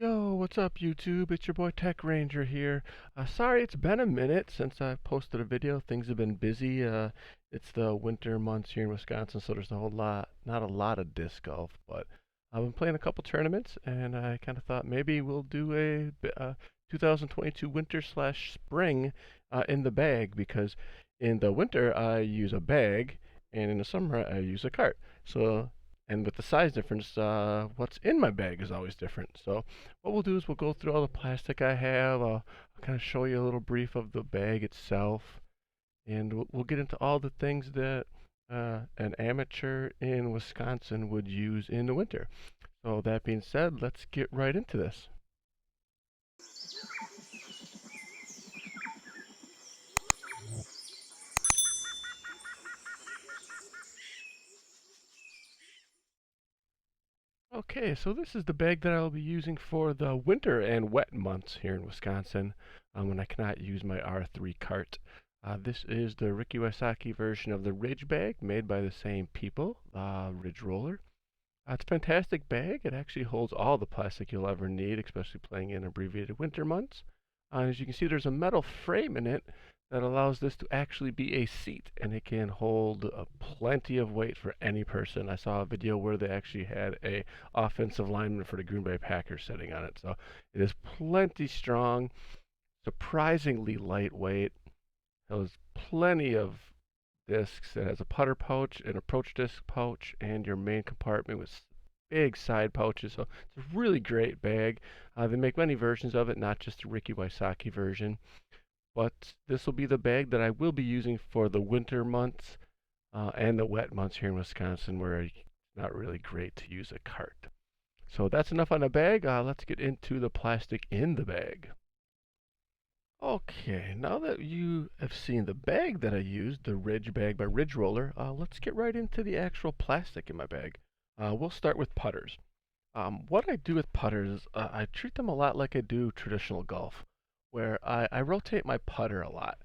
Yo, what's up YouTube? It's your boy Tech Ranger here. Sorry it's been a minute since I posted a video. Things have been busy. It's the winter months here in Wisconsin, so there's not a lot of disc golf, but I've been playing a couple tournaments, and I kind of thought maybe we'll do a 2022 winter slash spring in the bag, because in the winter I use a bag, and in the summer I use a cart. So, and with the size difference, what's in my bag is always different. So what we'll do is we'll go through all the plastic I have. I'll kind of show you a little brief of the bag itself, and we'll get into all the things that an amateur in Wisconsin would use in the winter. So that being said, let's get right into this. Okay, so this is the bag that I'll be using for the winter and wet months here in Wisconsin, when I cannot use my R3 cart. This is the Ricky Wysocki version of the Ridge bag, made by the same people, Ridge Roller. It's a fantastic bag. It actually holds all the plastic you'll ever need, especially playing in abbreviated winter months. As you can see, there's a metal frame in it that allows this to actually be a seat, and it can hold plenty of weight for any person. I saw a video where they actually had a offensive lineman for the Green Bay Packers sitting on it. So it is plenty strong, surprisingly lightweight. Has plenty of discs. It has a putter pouch, an approach disc pouch, and your main compartment with big side pouches. So it's a really great bag. They make many versions of it, not just the Ricky Wysocki version. But this will be the bag that I will be using for the winter months and the wet months here in Wisconsin, where it's not really great to use a cart. So that's enough on the bag. Let's get into the plastic in the bag. Okay, now that you have seen the bag that I used, the Ridge bag by Ridge Roller, let's get right into the actual plastic in my bag. We'll start with putters. What I do with putters, I treat them a lot like I do traditional golf, where I rotate my putter a lot.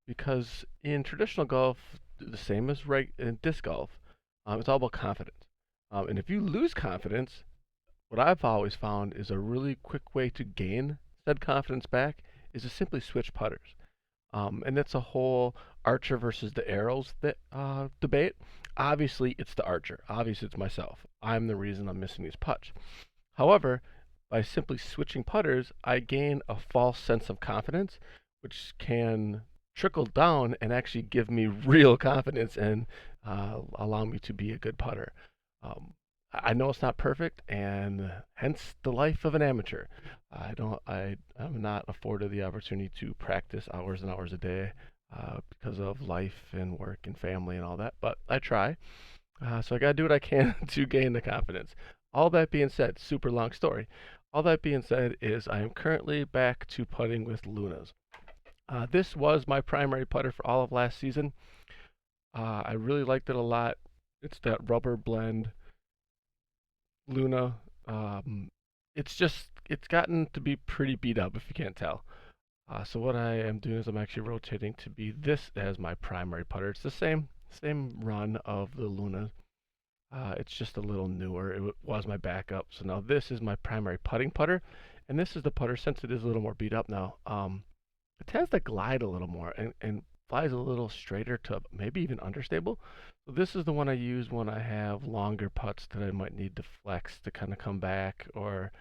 Because in traditional golf, the same as in disc golf, it's all about confidence. And if you lose confidence, what I've always found is a really quick way to gain said confidence back is to simply switch putters. And that's a whole archer versus the arrows debate. Obviously, it's the archer. Obviously, it's myself. I'm the reason I'm missing these putts. However, by simply switching putters, I gain a false sense of confidence, which can trickle down and actually give me real confidence and allow me to be a good putter. I know it's not perfect, and hence the life of an amateur. I'm not afforded the opportunity to practice hours and hours a day because of life and work and family and all that, but I try. So I gotta do what I can to gain the confidence. All that being said, super long story. All that being said is I am currently back to putting with Lunas. This was my primary putter for all of last season. I really liked it a lot. It's that rubber blend Luna. It's gotten to be pretty beat up, if you can't tell. So what I am doing is I'm actually rotating to be this as my primary putter. It's the same run of the Luna. It's just a little newer. It was my backup, so now this is my primary putting putter, and this is the putter since it is a little more beat up now. It tends to glide a little more and flies a little straighter to maybe even understable. So this is the one I use when I have longer putts that I might need to flex to kind of come back, or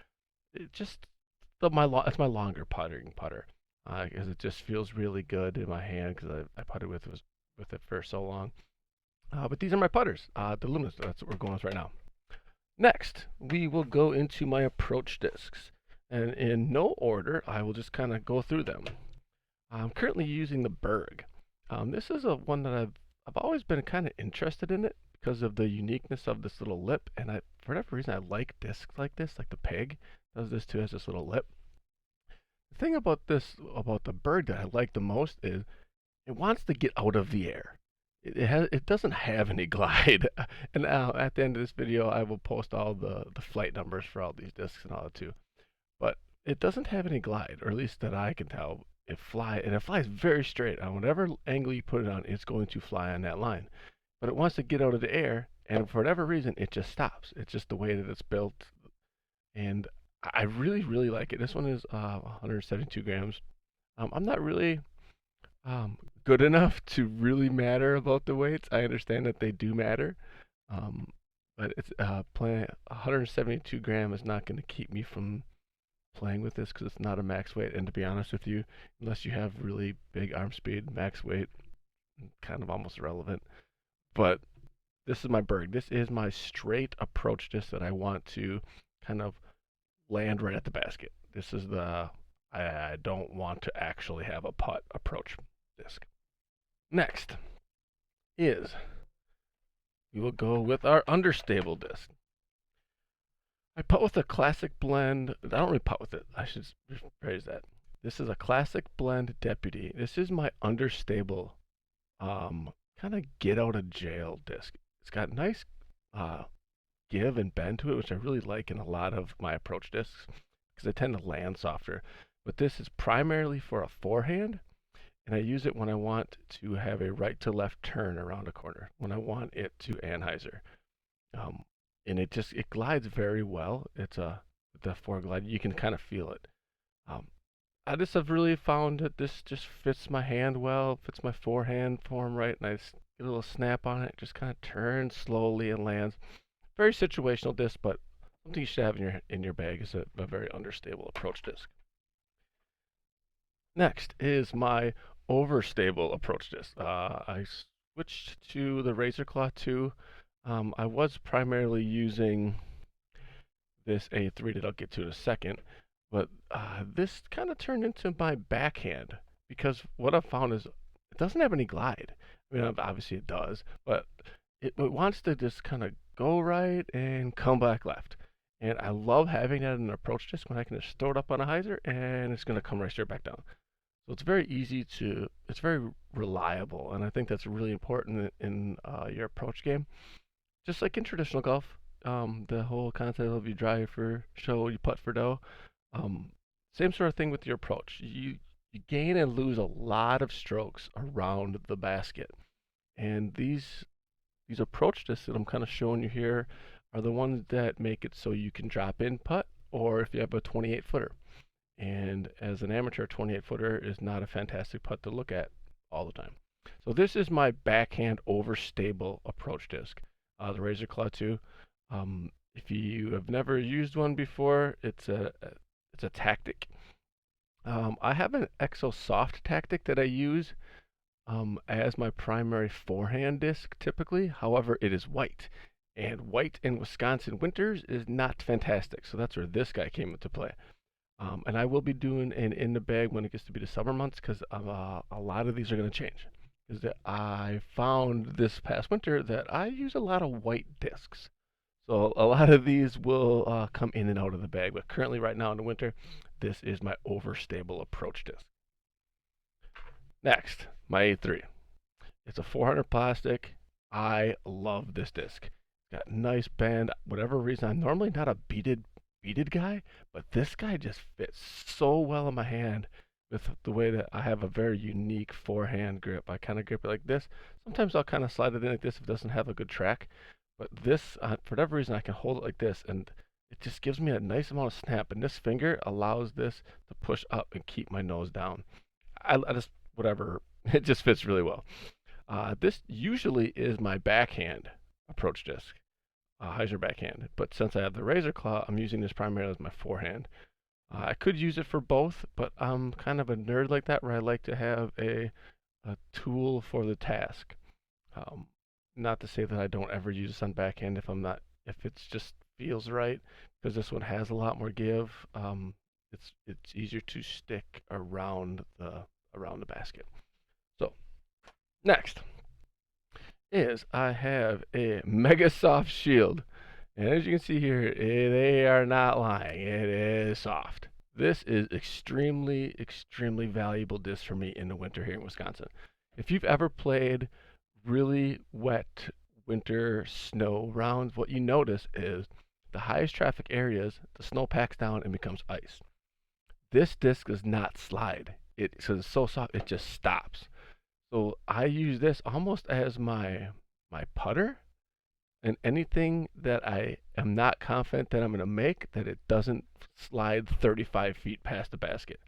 it just it's my longer putting putter, because it just feels really good in my hand because I putted with it for so long. But these are my putters, the Lunas. That's what we're going with right now. Next, we will go into my approach discs, and in no order, I will just kind of go through them. I'm currently using the Berg. This is one that I've always been kind of interested in it because of the uniqueness of this little lip, and for whatever reason I like discs like this, like the Peg does this too, has this little lip. The thing about the Berg that I like the most is it wants to get out of the air. It doesn't have any glide. And now at the end of this video I will post all the flight numbers for all these discs and all that too. But it doesn't have any glide, or at least that I can tell. It flies very straight on whatever angle you put it on. It's going to fly on that line, but it wants to get out of the air, and for whatever reason, it just stops. It's just the way that it's built, and I really, really like it. This one is 172 grams. I'm not really good enough to really matter about the weights. I understand that they do matter, um, but it's playing 172 gram is not going to keep me from playing with this because it's not a max weight. And to be honest with you, unless you have really big arm speed, max weight kind of almost irrelevant. But this is my berg. This is my straight approach disc that I want to kind of land right at the basket. This is the I don't want to actually have a putt approach disc. Next is we will go with our understable disc. I putt with a classic blend. I don't really putt with it. I should rephrase that. This is a classic blend deputy. This is my understable kind of get out of jail disc. It's got nice uh, give and bend to it, which I really like in a lot of my approach discs because they tend to land softer. But this is primarily for a forehand, and I use it when I want to have a right to left turn around a corner, when I want it to Anheuser. Um, and it glides very well. It's the four glide, you can kind of feel it. Um, I just have really found that this just fits my hand well, fits my forehand form right, and I just get a little snap on it, just kind of turns slowly and lands. Very situational disc, but something you should have in your bag is a very understable approach disc. Next is my overstable approach disc. I switched to the Razer Claw 2. I was primarily using this A3 that I'll get to in a second, but this kind of turned into my backhand because what I've found is it doesn't have any glide. I mean, obviously it does, but it wants to just kind of go right and come back left. And I love having that in an approach disc when I can just throw it up on a hyzer and it's going to come right straight back down. So it's very easy to, it's very reliable, and I think that's really important in your approach game. Just like in traditional golf, the whole concept of you drive for show, you putt for dough. Um, Same sort of thing with your approach. You gain and lose a lot of strokes around the basket, and these approach discs that I'm kind of showing you here are the ones that make it so you can drop in putt, or if you have a 28 footer. And as an amateur, 28 footer is not a fantastic putt to look at all the time. So this is my backhand overstable approach disc, the Razer Claw 2. If you have never used one before, it's a tactic. I have an Exo Soft tactic that I use as my primary forehand disc typically. However, it is white. And white in Wisconsin winters is not fantastic. So that's where this guy came into play. And I will be doing an in the bag when it gets to be the summer months because a lot of these are going to change. Because I found this past winter that I use a lot of white discs. So a lot of these will come in and out of the bag. But currently right now in the winter, this is my overstable approach disc. Next, my A3. It's a 400 plastic. I love this disc. It's got nice bend. Whatever reason, I'm normally not a beaded guy, but this guy just fits so well in my hand with the way that I have a very unique forehand grip. I kind of grip it like this. Sometimes I'll kind of slide it in like this if it doesn't have a good track, but this, for whatever reason, I can hold it like this, and it just gives me a nice amount of snap, and this finger allows this to push up and keep my nose down. I just, whatever, it just fits really well. This usually is my backhand approach disc. Hyzer backhand. But since I have the Razer Claw, I'm using this primarily as my forehand. I could use it for both, but I'm kind of a nerd like that where I like to have a tool for the task. Not to say that I don't ever use this on backhand if it's just feels right, because this one has a lot more give. It's easier to stick around the basket. So next is I have a Mega Soft Shield. And as you can see here, they are not lying. It is soft. This is extremely, extremely valuable disc for me in the winter here in Wisconsin. If you've ever played really wet winter snow rounds, what you notice is the highest traffic areas, the snow packs down and becomes ice. This disc does not slide. It's so soft, it just stops. So I use this almost as my putter, And anything that I am not confident that I'm going to make, that it doesn't slide 35 feet past the basket.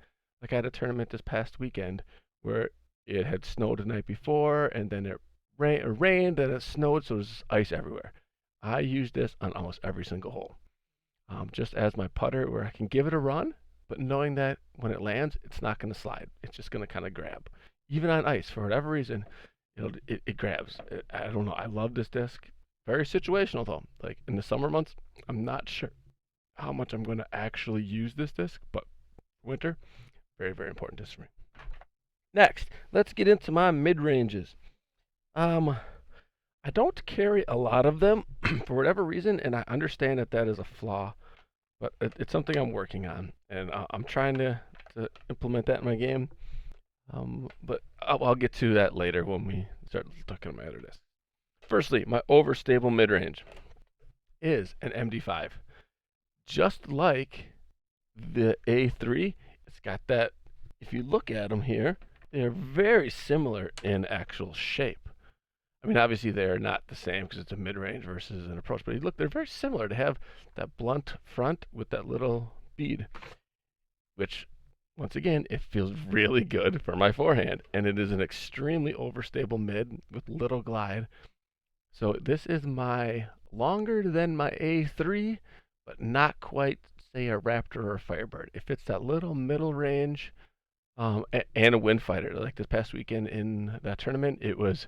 Like I had a tournament this past weekend where it had snowed the night before, and then it rained, and it snowed, so there's ice everywhere. I use this on almost every single hole, just as my putter, where I can give it a run, but knowing that when it lands, it's not going to slide. It's just going to kind of grab. Even on ice, for whatever reason, it grabs. I don't know. I love this disc. Very situational though. Like in the summer months, I'm not sure how much I'm going to actually use this disc, but winter, very, very important disc for me. Next, let's get into my mid-ranges. I don't carry a lot of them for whatever reason, and I understand that that is a flaw, but it's something I'm working on, and I'm trying to implement that in my game. But I'll get to that later when we start talking about other discs. Firstly, my Overstable Mid-Range is an MD5. Just like the A3, it's got that, if you look at them here, they're very similar in actual shape. I mean, obviously they're not the same because it's a mid-range versus an approach, but look, they're very similar. To have that blunt front with that little bead, which, once again, it feels really good for my forehand, and it is an extremely overstable mid with little glide. So this is my longer than my A3, but not quite, say, a Raptor or a Firebird. It fits that little middle range, and a wind fighter. Like this past weekend in that tournament, it was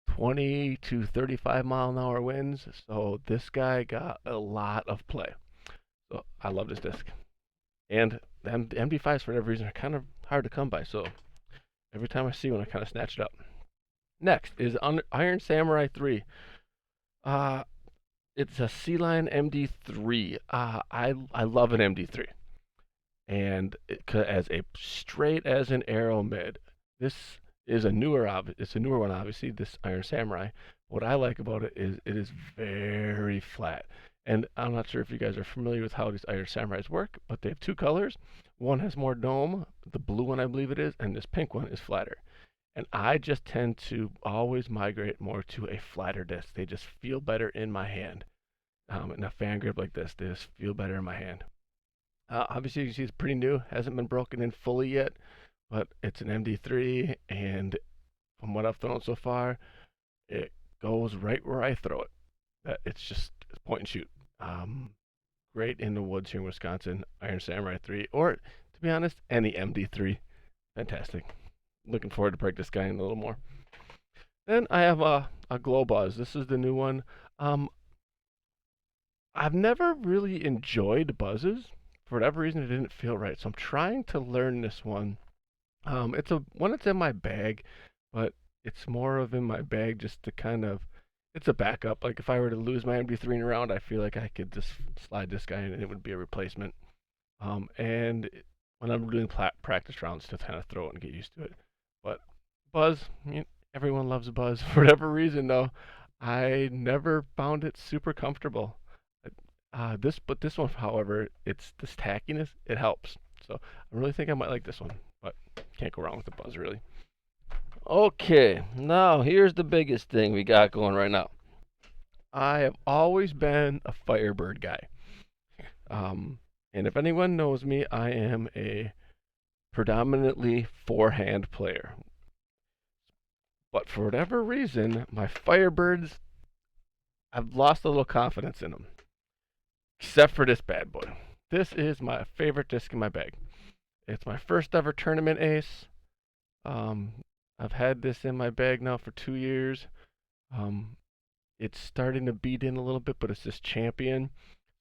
20 to 35 mile an hour winds. So this guy got a lot of play. So I love this disc. And the MD5s, for whatever reason, are kind of hard to come by. So every time I see one, I kind of snatch it up. Next is Iron Samurai 3. It's a C-Line MD3. I love an MD3. And as a straight as an arrow mid. This is it's a newer one, obviously, this Iron Samurai. What I like about it is very flat. And I'm not sure if you guys are familiar with how these Iron Samurais work, but they have two colors. One has more dome, the blue one I believe it is, and this pink one is flatter. And I just tend to always migrate more to a flatter disc. They just feel better in my hand. And a fan grip like this, they just feel better in my hand. Obviously, you can see it's pretty new, hasn't been broken in fully yet, but it's an MD3, and from what I've thrown so far, it goes right where I throw it. It's just point and shoot. Great in the woods here in Wisconsin, Iron Samurai 3, or to be honest, any MD3. Fantastic. Looking forward to break this guy in a little more. Then I have a Glow Buzz. This is the new one. I've never really enjoyed buzzes. For whatever reason, it didn't feel right. So I'm trying to learn this one. It's a one that's in my bag, but it's more of in my bag just to kind of, it's a backup. Like if I were to lose my MD3 in a round, I feel like I could just slide this guy in and it would be a replacement. And when I'm doing practice rounds, to kind of throw it and get used to it. But buzz, everyone loves a buzz. For whatever reason, though, I never found it super comfortable. But this one, however, it's this tackiness. It helps. So I really think I might like this one, but can't go wrong with the buzz, really. Okay, now here's the biggest thing we got going right now. I have always been a Firebird guy. And if anyone knows me, I am a predominantly forehand player. But for whatever reason, my Firebirds, I've lost a little confidence in them. Except for this bad boy. This is my favorite disc in my bag. It's my first ever tournament ace. I've had this in my bag now for 2 years. It's starting to beat in a little bit, but it's this champion.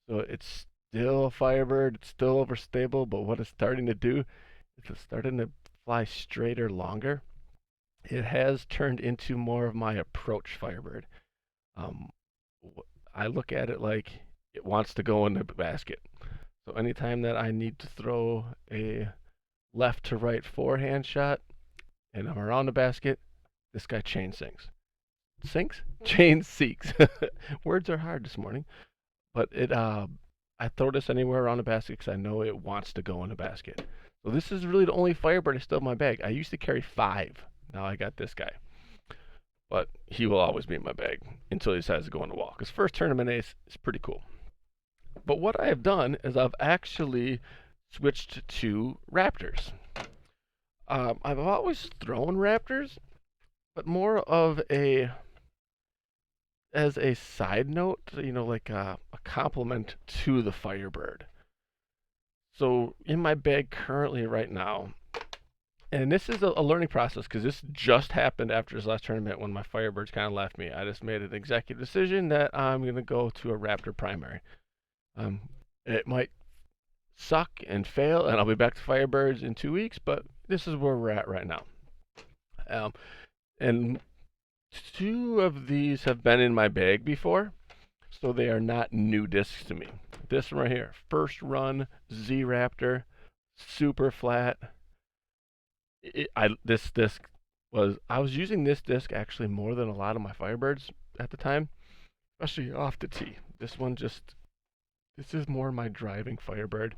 So it's still a Firebird. It's still overstable, but what it's starting to do is it's starting to fly straighter, longer. It has turned into more of my approach Firebird. I look at it like it wants to go in the basket. So anytime that I need to throw a left to right forehand shot and I'm around the basket, this guy chain sinks. Sinks? Chain seeks. Words are hard this morning. But I throw this anywhere around the basket because I know it wants to go in the basket. So this is really the only Firebird I still have in my bag. I used to carry 5. Now I got this guy. but he will always be in my bag until he decides to go on the wall. Because first tournament ace is pretty cool. But what I have done is I've actually switched to Raptors. I've always thrown Raptors, but more of as a side note, like a compliment to the Firebird. So in my bag currently right now, and this is a learning process because this just happened after this last tournament when my Firebirds kind of left me. I just made an executive decision that I'm going to go to a Raptor primary. It might suck and fail, and I'll be back to Firebirds in 2 weeks, but this is where we're at right now. And 2 of these have been in my bag before, so they are not new discs to me. This one right here, first run Z Raptor, super flat. I was using this disc actually more than a lot of my Firebirds at the time, especially off the tee. This is more my driving Firebird.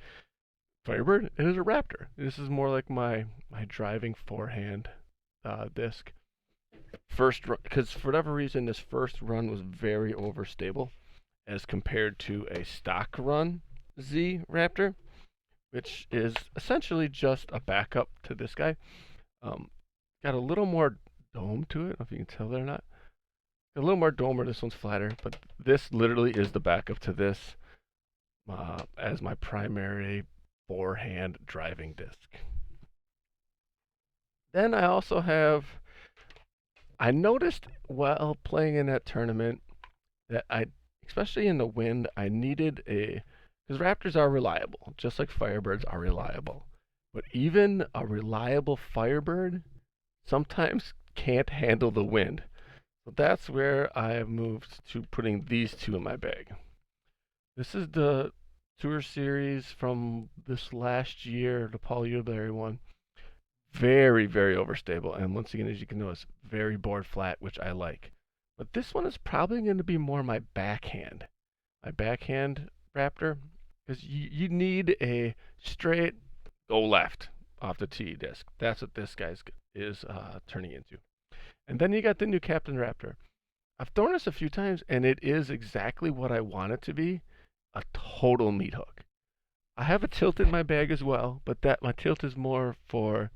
It is a Raptor. This is more like my driving forehand disc. First run, because for whatever reason, this first run was very overstable as compared to a stock run Z Raptor, which is essentially just a backup to this guy. Got a little more dome to it. I don't know if you can tell there or not. A little more dome, or this one's flatter, but this literally is the backup to this as my primary forehand driving disc. Then I also I noticed while playing in that tournament that especially in the wind, I needed because Raptors are reliable, just like Firebirds are reliable. But even a reliable Firebird sometimes can't handle the wind. So that's where I have moved to putting these 2 in my bag. This is the Tour Series from this last year, the Paul Uberry one. Very, very overstable. And once again, as you can notice, very board flat, which I like. But this one is probably going to be more my backhand. My backhand Raptor. Because you need a straight go left off the tee disc. That's what this guy is turning into. And then you got the new Captain Raptor. I've thrown this a few times, and it is exactly what I want it to be, a total meat hook. I have a tilt in my bag as well, but my tilt is more for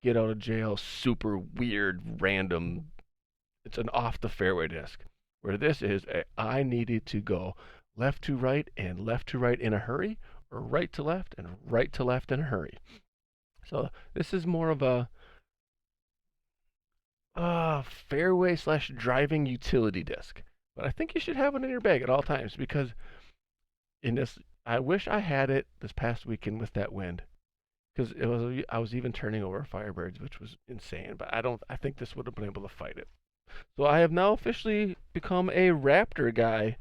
get out of jail, super weird, random. It's an off the fairway disc. Where this is, I needed to go left to right and left to right in a hurry, or right to left and right to left in a hurry. So this is more of a fairway / driving utility disc. But I think you should have it in your bag at all times because I wish I had it this past weekend with that wind. Because I was even turning over Firebirds, which was insane. But I think this would have been able to fight it. So I have now officially become a Raptor guy,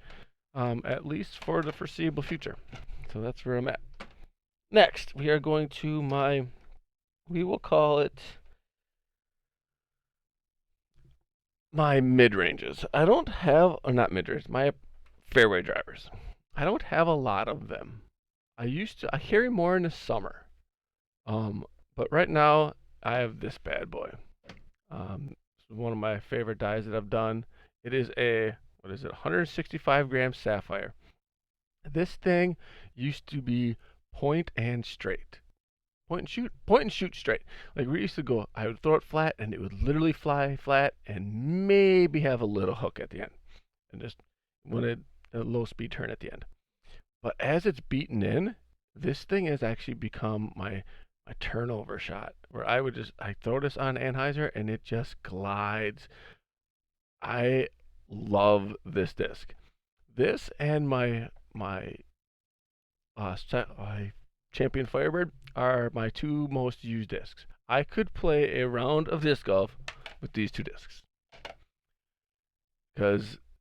at least for the foreseeable future. So that's where I'm at. Next, we are going to we will call it my mid-ranges. I don't have, or not mid-ranges, my fairway drivers. I don't have a lot of them. I carry more in the summer. But right now, I have this bad boy. It's one of my favorite dies that I've done. It is 165 Grams Sapphire. This thing used to be point and straight. Point and shoot straight. Like we used to go, I would throw it flat and it would literally fly flat and maybe have a little hook at the end. And just a low speed turn at the end. But as it's beaten in, this thing has actually become my turnover shot where I throw this on Anheuser and it just glides. I love this disc. This and my Champion Firebird are my 2 most used discs. I could play a round of disc golf with these 2 discs.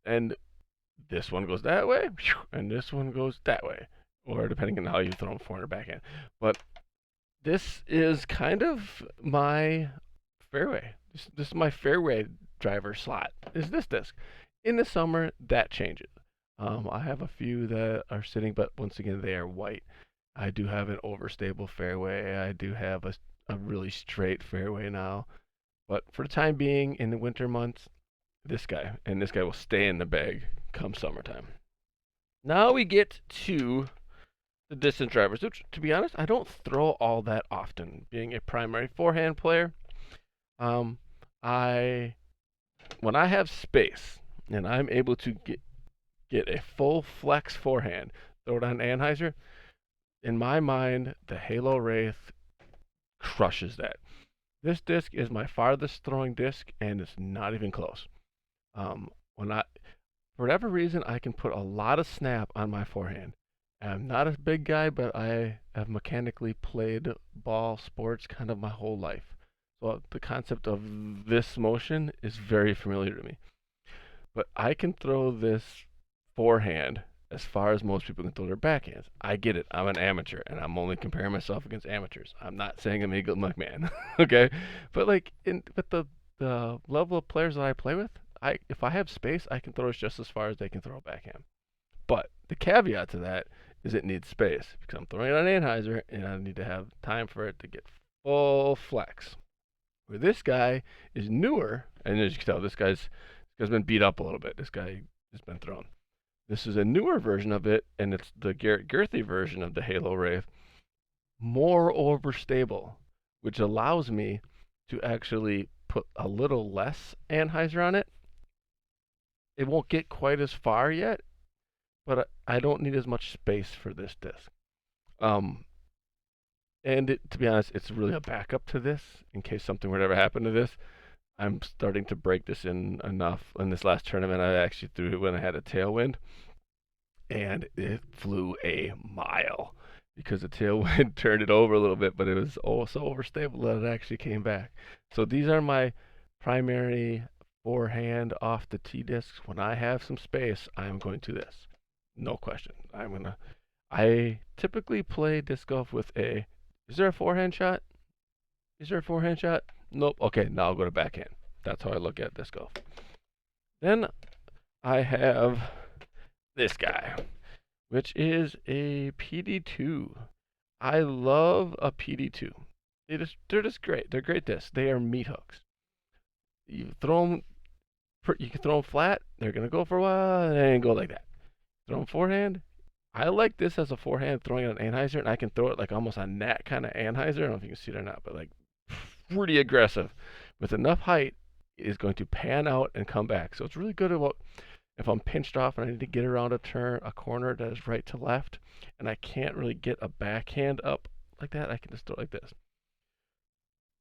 And this one goes that way, and this one goes that way. Or depending on how you throw them forehand or backhand. But this is kind of my fairway. This is my fairway driver slot, is this disc. In the summer, that changes. I have a few that are sitting, but once again, they are white. I do have an overstable fairway. I do have a really straight fairway now. But for the time being, in the winter months, this guy, and this guy will stay in the bag come summertime. Now we get to the distance drivers, which, to be honest, I don't throw all that often. Being a primary forehand player, um, I when I have space and I'm able to get a full flex forehand, throw it on Anheuser, in my mind, the Halo Wraith crushes that. This disc is my farthest throwing disc, and it's not even close. When I, for whatever reason, I can put a lot of snap on my forehand. I'm not a big guy, but I have mechanically played ball sports kind of my whole life. So the concept of this motion is very familiar to me. But I can throw this forehand as far as most people can throw their backhands. I get it. I'm an amateur, and I'm only comparing myself against amateurs. I'm not saying I'm Eagle McMahon, okay? But like with the level of players that I play with, if I have space, I can throw it just as far as they can throw a backhand. But the caveat to that is it needs space because I'm throwing it on Anheuser, and I need to have time for it to get full flex. Where this guy is newer, and as you can tell, this guy's been beat up a little bit. This guy has been thrown. This is a newer version of it, and it's the Garrett Girthy version of the Halo Wraith, more overstable, which allows me to actually put a little less Anheuser on it. It won't get quite as far yet, but I don't need as much space for this disc. To be honest, it's really a backup to this in case something were to ever happen to this. I'm starting to break this in enough. In this last tournament, I actually threw it when I had a tailwind, and it flew a mile because the tailwind turned it over a little bit, but it was so overstable that it actually came back. So these are my primary forehand off the tee discs. When I have some space, I'm going to this. No question. I typically play disc golf with a, is there a forehand shot? Is there a forehand shot? Nope. Okay, now I'll go to backhand. That's how I look at disc golf. Then I have this guy, which is a PD2. I love a PD2. They're just great. They're great discs. They are meat hooks. You can throw them flat. They're gonna go for a while, and they ain't go like that. Throw them forehand. I like this as a forehand, throwing it on Anheuser, and I can throw it like almost on that kind of Anheuser. I don't know if you can see it or not, but like pretty aggressive. With enough height, it is going to pan out and come back. So it's really good about if I'm pinched off and I need to get around a corner that is right to left, and I can't really get a backhand up like that, I can just throw it like this.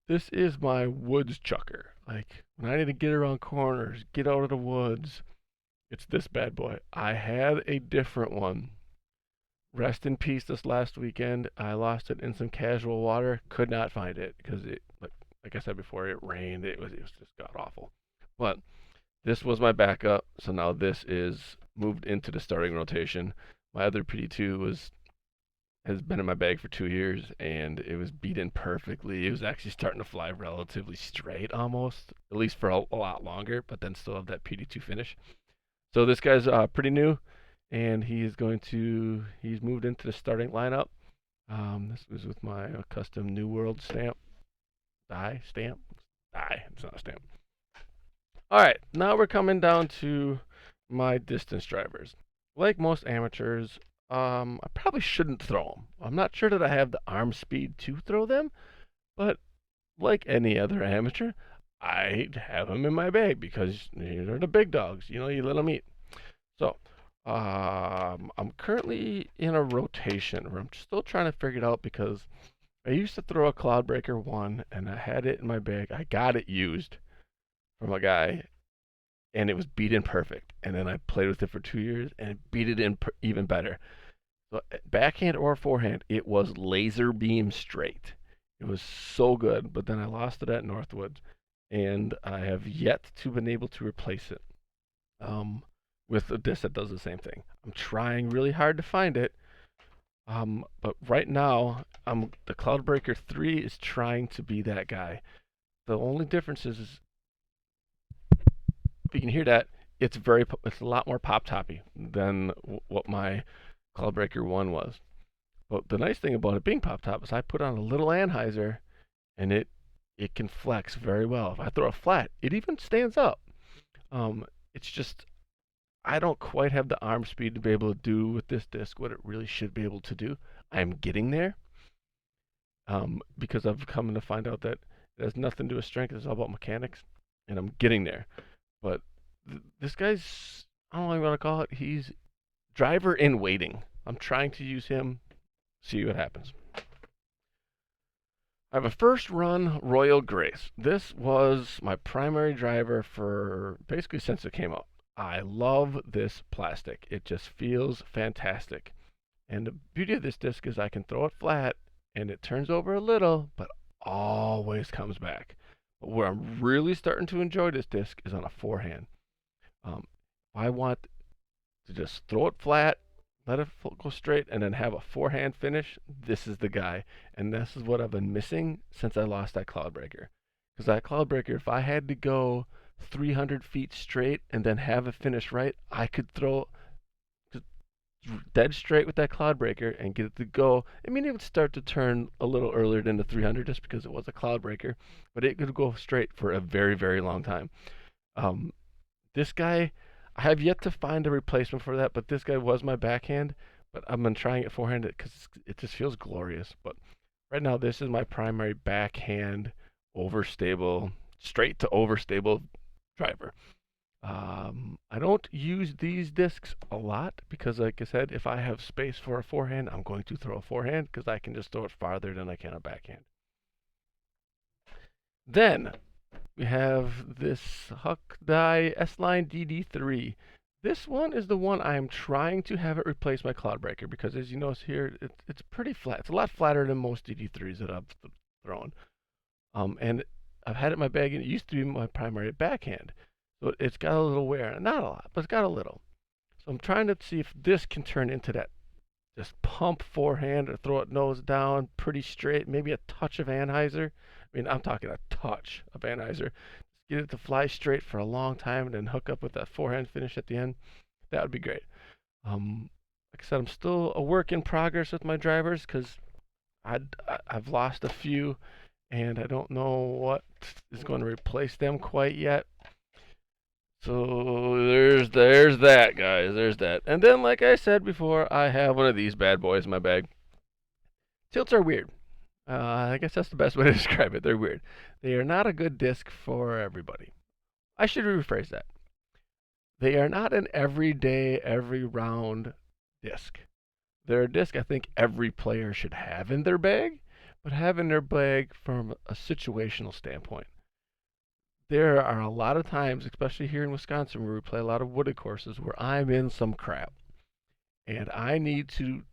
This is my woods chucker. Like when I need to get around corners, get out of the woods, it's this bad boy. I had a different one. Rest in peace this last weekend. I lost it in some casual water. Could not find it because it, like I said before, it rained. It was just god awful. But this was my backup, so now this is moved into the starting rotation. My other PD2 has been in my bag for 2 years, and it was beat in perfectly. It was actually starting to fly relatively straight almost, at least for a lot longer, but then still have that PD2 finish. So this guy's pretty new, and he's moved into the starting lineup. This was with my custom New World stamp. It's not a stamp. All right, now we're coming down to my distance drivers. Like most amateurs, I probably shouldn't throw them. I'm not sure that I have the arm speed to throw them, but like any other amateur, I have them in my bag because they're the big dogs. You let them eat. So, I'm currently in a rotation where I'm still trying to figure it out because I used to throw a Cloudbreaker 1 and I had it in my bag. I got it used from a guy and it was beat in perfect. And then I played with it for 2 years and it beat it in even better. So backhand or forehand, it was laser beam straight. It was so good, but then I lost it at Northwoods and I have yet to been able to replace it. With a disc that does the same thing. I'm trying really hard to find it. But right now, the Cloudbreaker 3 is trying to be that guy. The only difference is if you can hear that, it's a lot more pop-toppy than what my Cloudbreaker 1 was. But the nice thing about it being pop-top is I put on a little Anheuser, and it can flex very well. If I throw a flat, it even stands up. It's just I don't quite have the arm speed to be able to do with this disc what it really should be able to do. I'm getting there, because I've come to find out that it has nothing to do with strength. It's all about mechanics, and I'm getting there. But this guy's, I don't know what you want to call it. He's driver in waiting. I'm trying to use him, see what happens. I have a first run Royal Grace. This was my primary driver for basically since it came out. I love this plastic. It just feels fantastic. And the beauty of this disc is I can throw it flat and it turns over a little, but always comes back. But where I'm really starting to enjoy this disc is on a forehand. I want to just throw it flat, let it go straight, and then have a forehand finish. This is the guy. And this is what I've been missing since I lost that Cloudbreaker. Because that Cloudbreaker, if I had to go 300 feet straight and then have it finish right, I could throw dead straight with that Cloudbreaker and get it to go. I mean, it would start to turn a little earlier than the 300 just because it was a Cloudbreaker, but it could go straight for a very, very long time. This guy, I have yet to find a replacement for that, but this guy was my backhand, but I've been trying it forehand because it just feels glorious. But right now, this is my primary backhand overstable, straight to overstable driver. I don't use these discs a lot because, like I said, if I have space for a forehand, I'm going to throw a forehand because I can just throw it farther than I can a backhand. Then we have this Huck Die S-Line DD3. This one is the one I am trying to have it replace my Cloudbreaker because, as you notice here, it's pretty flat. It's a lot flatter than most DD3s that I've thrown. And I've had it in my bag, and it used to be my primary backhand. So it's got a little wear, not a lot, but it's got a little. So I'm trying to see if this can turn into that just pump forehand or throw it nose down, pretty straight, maybe a touch of Anheuser. I mean, I'm talking a touch of Anheuser. Just get it to fly straight for a long time and then hook up with that forehand finish at the end. That would be great. Like I said, I'm still a work in progress with my drivers because I've lost a few and I don't know what is going to replace them quite yet. So there's that, guys. There's that. And then, like I said before, I have one of these bad boys in my bag. Tilts are weird. I guess that's the best way to describe it. They're weird. They are not a good disc for everybody. I should rephrase that. They are not an everyday, every round disc. They're a disc I think every player should have in their bag, but have in their bag from a situational standpoint. There are a lot of times, especially here in Wisconsin, where we play a lot of wooded courses, where I'm in some crap. And I need to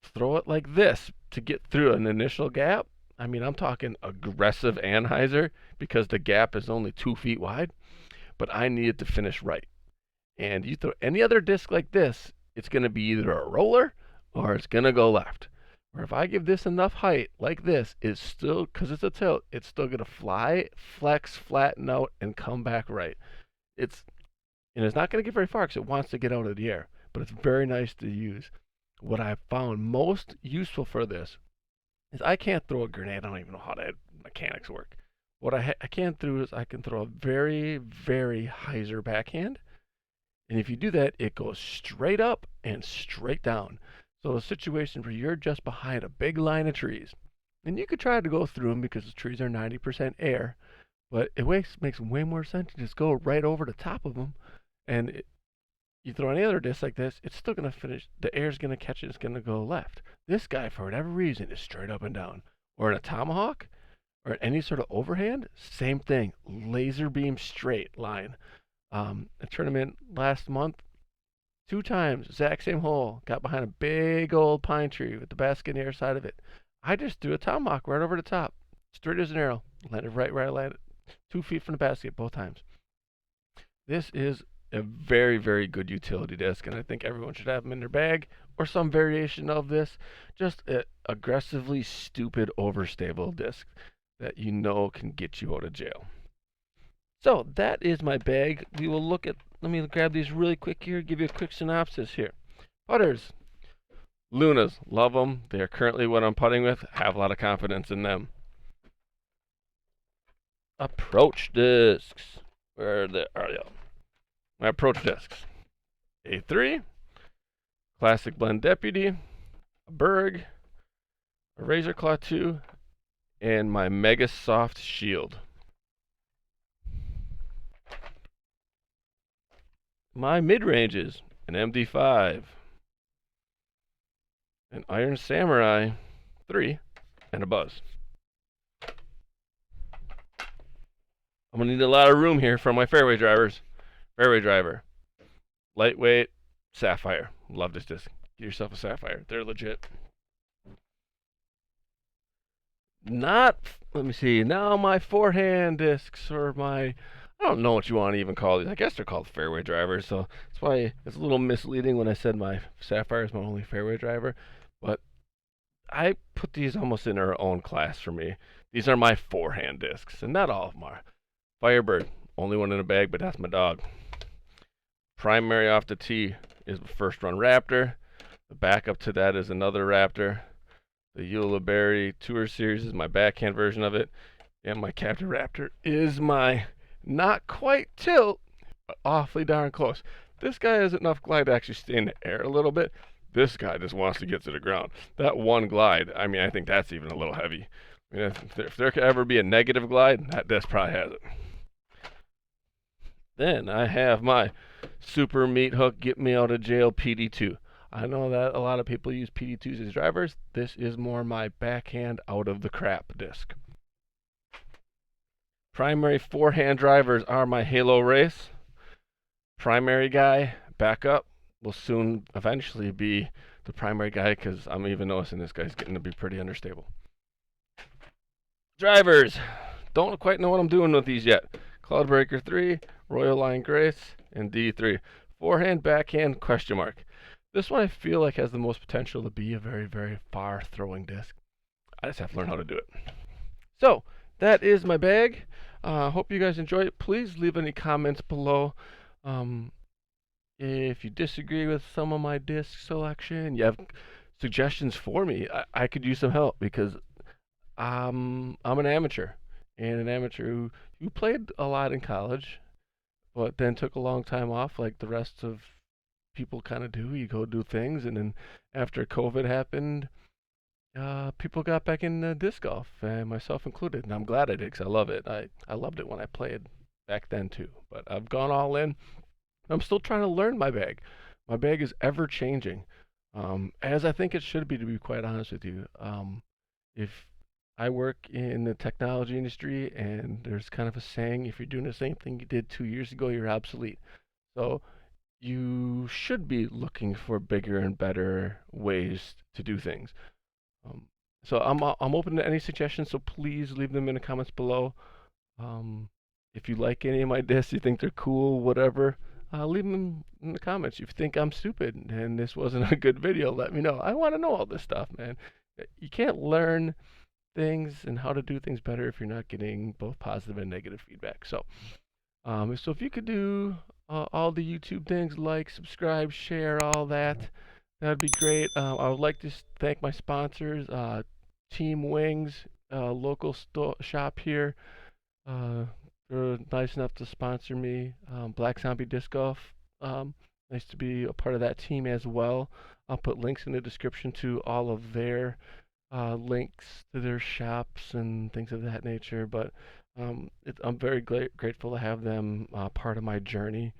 throw it like this to get through an initial gap. I mean, I'm talking aggressive Anheuser because the gap is only 2 feet wide, but I need it to finish right. And you throw any other disc like this, it's going to be either a roller or it's going to go left. Or if I give this enough height, like this, it's still, because it's a tilt, it's still going to fly, flex, flatten out, and come back right. And it's not going to get very far because it wants to get out of the air, but it's very nice to use. What I found most useful for this is I can't throw a grenade. I don't even know how that mechanics work. What I can do is I can throw a very, very hyzer backhand. And if you do that, it goes straight up and straight down. So a situation where you're just behind a big line of trees, and you could try to go through them because the trees are 90% air, but it makes way more sense to just go right over the top of them. And you throw any other disc like this, it's still going to finish. The air's going to catch it. It's going to go left. This guy, for whatever reason, is straight up and down. Or in a tomahawk, or any sort of overhand, same thing. Laser beam straight line. A tournament last month, 2 times, exact same hole. Got behind a big old pine tree with the basket on the air side of it. I just threw a tomahawk right over the top, straight as an arrow. Landed right where I landed, 2 feet from the basket both times. This is a very, very good utility disc, and I think everyone should have them in their bag or some variation of this. Just an aggressively stupid overstable disc that you know can get you out of jail. So that is my bag. We will look at, let me grab these really quick here, give you a quick synopsis here. Putters. Lunas, love them. They are currently what I'm putting with. Have a lot of confidence in them. Approach discs. Where are they? my approach discs. A3, Classic Blend Deputy, a Berg, a Razer Claw 2, and my Mega Soft Shield. My mid-ranges, an MD5, an Iron Samurai 3, and a Buzz. I'm going to need a lot of room here for my fairway drivers. Fairway driver, lightweight, Sapphire. Love this disc. Get yourself a Sapphire. They're legit. Not, let me see, now my forehand discs or my, I don't know what you want to even call these. I guess they're called fairway drivers, so that's why it's a little misleading when I said my Sapphire is my only fairway driver. But I put these almost in their own class for me. These are my forehand discs, and not all of them are. Firebird, only one in a bag, but that's my dog. Primary off the tee is the first run Raptor. The backup to that is another Raptor. The Eula Berry Tour Series is my backhand version of it. And my Captain Raptor is my not quite tilt, but awfully darn close. This guy has enough glide to actually stay in the air a little bit. This guy just wants to get to the ground. That one glide, I mean, I think that's even a little heavy. I mean, if there could ever be a negative glide, that disc probably has it. Then I have my Super Meat Hook Get Me Out of Jail PD2. I know that a lot of people use PD2s as drivers. This is more my backhand out of the crap disc. Primary forehand drivers are my Halo Race. Primary guy, backup, will soon eventually be the primary guy because I'm even noticing this guy's getting to be pretty understable. Drivers, don't quite know what I'm doing with these yet. Cloudbreaker 3, Royal Line Grace, and D3. Forehand, backhand, question mark. This one I feel like has the most potential to be a very, very far throwing disc. I just have to learn how to do it. So, that is my bag. Hope you guys enjoy it. Please leave any comments below. If you disagree with some of my disc selection, you have suggestions for me, I could use some help because I'm an amateur. And an amateur who played a lot in college, but then took a long time off like the rest of people kind of do. You go do things, and then after COVID happened, people got back into disc golf, and myself included. And I'm glad I did because I love it. I loved it when I played back then too. But I've gone all in. I'm still trying to learn my bag. My bag is ever changing, as I think it should be, to be quite honest with you. If I work in the technology industry, and there's kind of a saying, if you're doing the same thing you did 2 years ago, you're obsolete. So you should be looking for bigger and better ways to do things. So I'm open to any suggestions, so please leave them in the comments below. If you like any of my discs, you think they're cool, whatever, leave them in the comments. If you think I'm stupid and this wasn't a good video, let me know. I want to know all this stuff, man. You can't learn things and how to do things better if you're not getting both positive and negative feedback. So if you could do all the YouTube things, like, subscribe, share, all that, that'd be great. I would like to thank my sponsors, Team Wingz, local shop here. They're nice enough to sponsor me. Black Zombie Disc Golf, nice to be a part of that team as well. I'll put links in the description to all of their links to their shops and things of that nature. But I'm very grateful to have them part of my journey.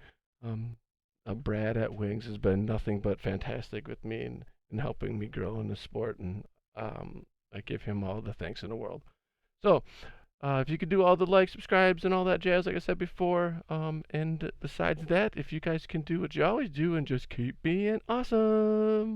Brad at Wingz has been nothing but fantastic with me and helping me grow in the sport, and I give him all the thanks in the world. So if you could do all the likes, subscribes, and all that jazz, like I said before, and besides that, if you guys can do what you always do and just keep being awesome.